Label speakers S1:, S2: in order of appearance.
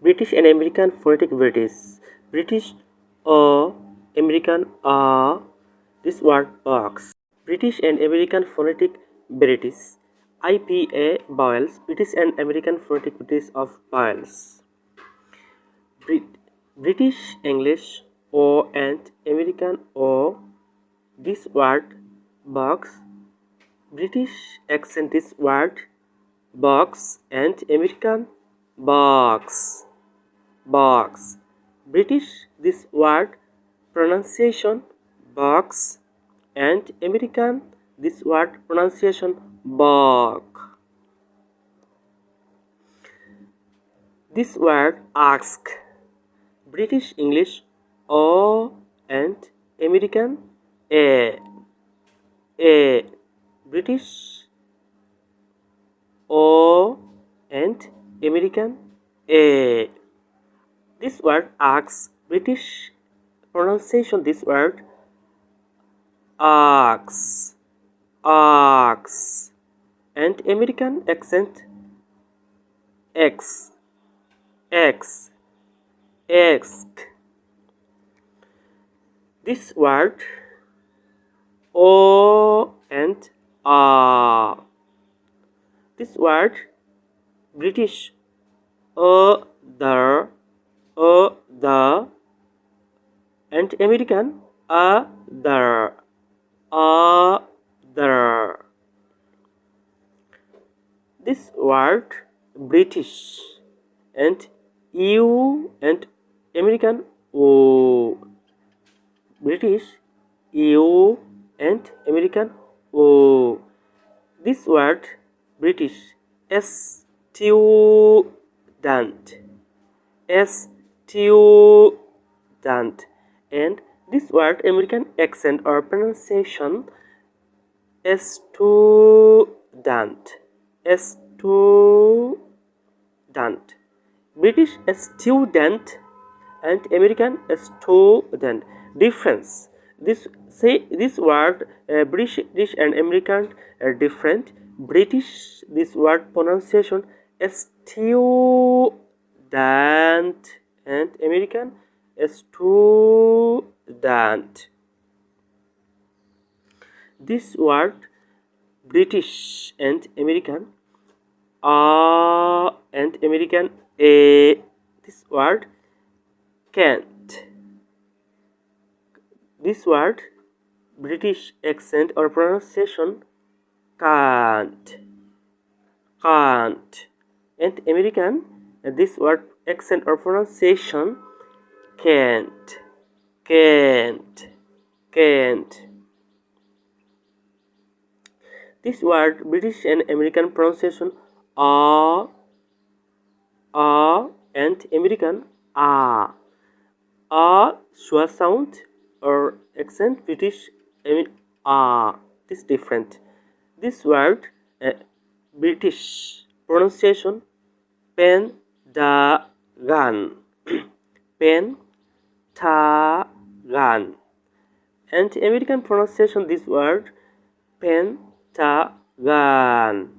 S1: British and American phonetic varieties. British American this word box. British and American phonetic varieties. IPA vowels. British and American phonetic varieties of vowels. British English O and American O. This word box. British accent this word box and American box. British this word pronunciation box and American this word pronunciation box. This word ask. British English O and American A. British O and American A. This word ask. British pronunciation this word ask and American accent X. This word O and A. This word British the and American other. This word British and U and American O. British U and American O. This word British student and this word American accent or pronunciation student. British student and American student. Difference. This word British and American are different. British this word pronunciation student and American student. This word British and American and American A. This word can't. This word British accent or pronunciation can't and American this word accent or pronunciation can't. This word British and American pronunciation and American schwa sound or accent British this different. This word British pronunciation pentagon and American pronunciation this word pentagon.